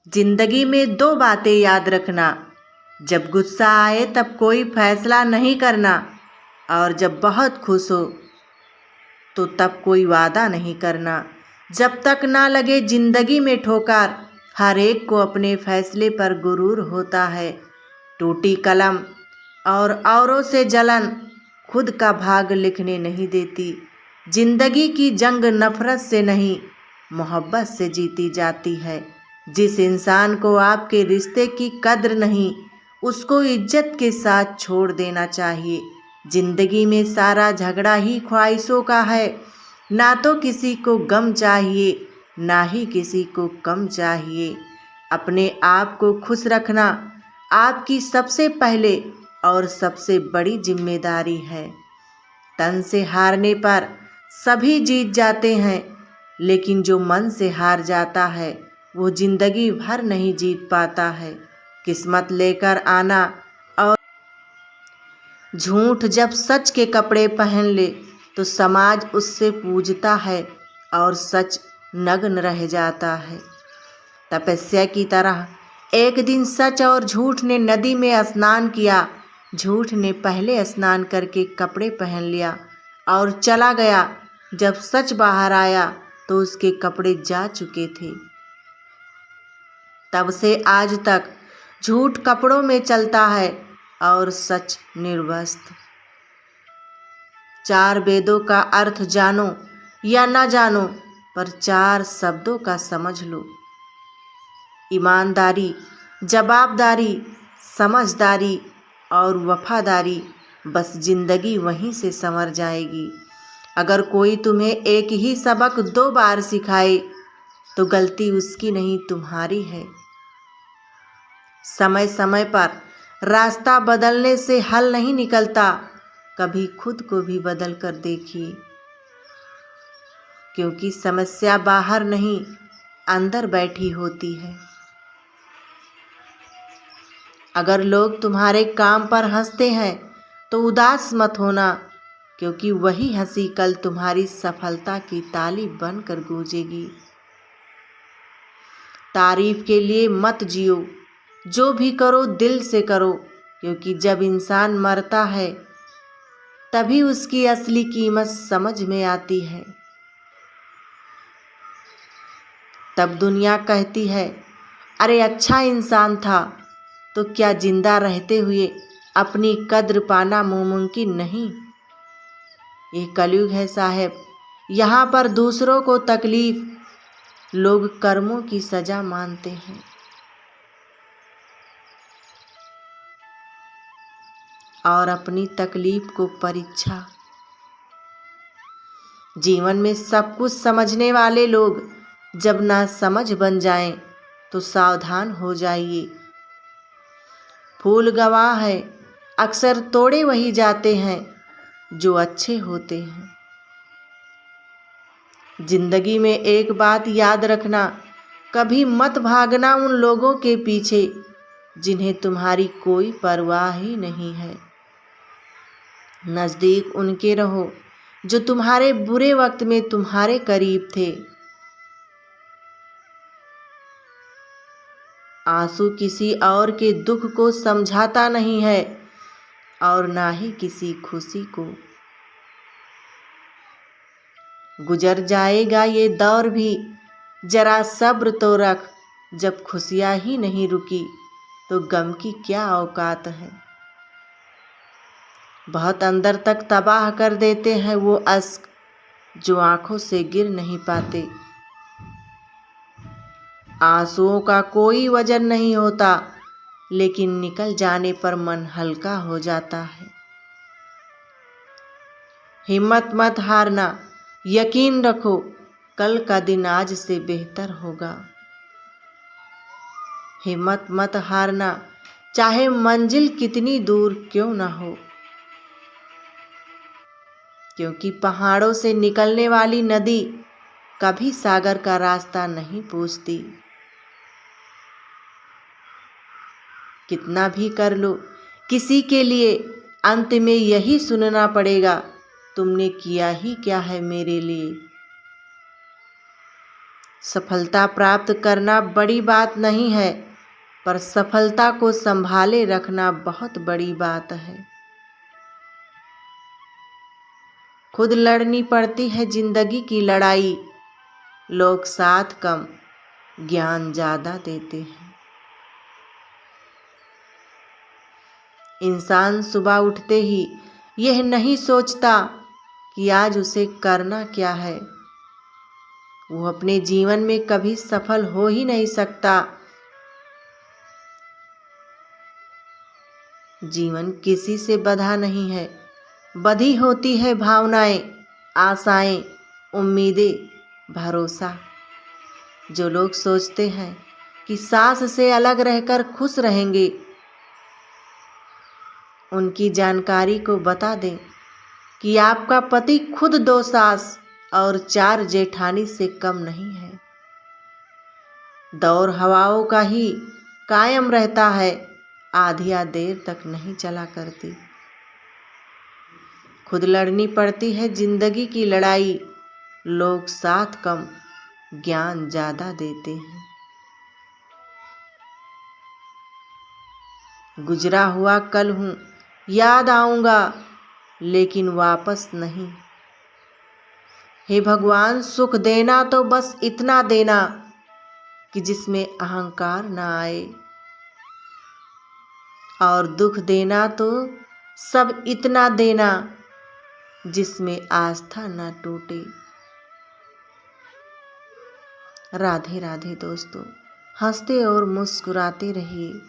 जिंदगी में दो बातें याद रखना। जब गुस्सा आए तब कोई फैसला नहीं करना, और जब बहुत खुश हो तो तब कोई वादा नहीं करना। जब तक ना लगे जिंदगी में ठोकर, हर एक को अपने फैसले पर गुरूर होता है। टूटी कलम और औरों से जलन खुद का भाग लिखने नहीं देती। जिंदगी की जंग नफरत से नहीं, मोहब्बत से जीती जाती है। जिस इंसान को आपके रिश्ते की कद्र नहीं, उसको इज्जत के साथ छोड़ देना चाहिए। जिंदगी में सारा झगड़ा ही ख्वाहिशों का है। ना तो किसी को गम चाहिए, ना ही किसी को कम चाहिए। अपने आप को खुश रखना आपकी सबसे पहले और सबसे बड़ी जिम्मेदारी है। तन से हारने पर सभी जीत जाते हैं, लेकिन जो मन से हार जाता है वो जिंदगी भर नहीं जीत पाता है। किस्मत लेकर आना और झूठ जब सच के कपड़े पहन ले तो समाज उससे पूजता है और सच नग्न रह जाता है। तपस्या की तरह एक दिन सच और झूठ ने नदी में स्नान किया। झूठ ने पहले स्नान करके कपड़े पहन लिया और चला गया। जब सच बाहर आया तो उसके कपड़े जा चुके थे। तब से आज तक झूठ कपड़ों में चलता है और सच निर्वस्त्र। चार वेदों का अर्थ जानो या ना जानो, पर चार शब्दों का समझ लो। ईमानदारी, जवाबदारी, समझदारी और वफादारी, बस जिंदगी वहीं से संवर जाएगी। अगर कोई तुम्हें एक ही सबक 2 बार सिखाए तो गलती उसकी नहीं, तुम्हारी है। समय समय पर रास्ता बदलने से हल नहीं निकलता। कभी खुद को भी बदल कर देखिए, क्योंकि समस्या बाहर नहीं, अंदर बैठी होती है। अगर लोग तुम्हारे काम पर हंसते हैं तो उदास मत होना, क्योंकि वही हंसी कल तुम्हारी सफलता की ताली बनकर गूंजेगी। तारीफ के लिए मत जियो, जो भी करो दिल से करो, क्योंकि जब इंसान मरता है तभी उसकी असली कीमत समझ में आती है। तब दुनिया कहती है, अरे अच्छा इंसान था। तो क्या जिंदा रहते हुए अपनी कद्र पाना मुमकिन नहीं? ये कलयुग है साहब, यहाँ पर दूसरों को तकलीफ लोग कर्मों की सजा मानते हैं। और अपनी तकलीफ को परीक्षा। जीवन में सब कुछ समझने वाले लोग जब ना समझ बन जाएं तो सावधान हो जाइए। फूल गवाह है, अक्सर तोड़े वही जाते हैं जो अच्छे होते हैं। जिंदगी में एक बात याद रखना, कभी मत भागना उन लोगों के पीछे जिन्हें तुम्हारी कोई परवाह ही नहीं है। नज़दीक उनके रहो जो तुम्हारे बुरे वक्त में तुम्हारे करीब थे। आंसू किसी और के दुख को समझाता नहीं है और ना ही किसी खुशी को। गुजर जाएगा ये दौर भी, जरा सब्र तो रख। जब खुशियाँ ही नहीं रुकी तो गम की क्या औकात है। बहुत अंदर तक तबाह कर देते हैं वो अश्क जो आंखों से गिर नहीं पाते। आंसुओं का कोई वजन नहीं होता, लेकिन निकल जाने पर मन हल्का हो जाता है। हिम्मत मत हारना, यकीन रखो कल का दिन आज से बेहतर होगा। हिम्मत मत हारना, चाहे मंजिल कितनी दूर क्यों ना हो, क्योंकि पहाड़ों से निकलने वाली नदी कभी सागर का रास्ता नहीं पूछती। कितना भी कर लो किसी के लिए, अंत में यही सुनना पड़ेगा, तुमने किया ही क्या है मेरे लिए। सफलता प्राप्त करना बड़ी बात नहीं है, पर सफलता को संभाले रखना बहुत बड़ी बात है। खुद लड़नी पड़ती है जिंदगी की लड़ाई, लोग साथ कम ज्ञान ज्यादा देते हैं। इंसान सुबह उठते ही यह नहीं सोचता कि आज उसे करना क्या है। वो अपने जीवन में कभी सफल हो ही नहीं सकता। जीवन किसी से बंधा नहीं है, बंधी होती है भावनाएं, आशाएं, उम्मीदें, भरोसा। जो लोग सोचते हैं कि सास से अलग रहकर खुश रहेंगे, उनकी जानकारी को बता दें कि आपका पति खुद 2 सास और 4 जेठानी से कम नहीं है। दौर हवाओं का ही कायम रहता है, आधिया देर तक नहीं चला करती। खुद लड़नी पड़ती है जिंदगी की लड़ाई, लोग साथ कम ज्ञान ज्यादा देते हैं। गुजरा हुआ कल हूँ, याद आऊंगा लेकिन वापस नहीं। हे भगवान, सुख देना तो बस इतना देना कि जिसमें अहंकार ना आए, और दुख देना तो सब इतना देना जिसमें आस्था ना टूटे। राधे राधे दोस्तों, हंसते और मुस्कुराते रहिए।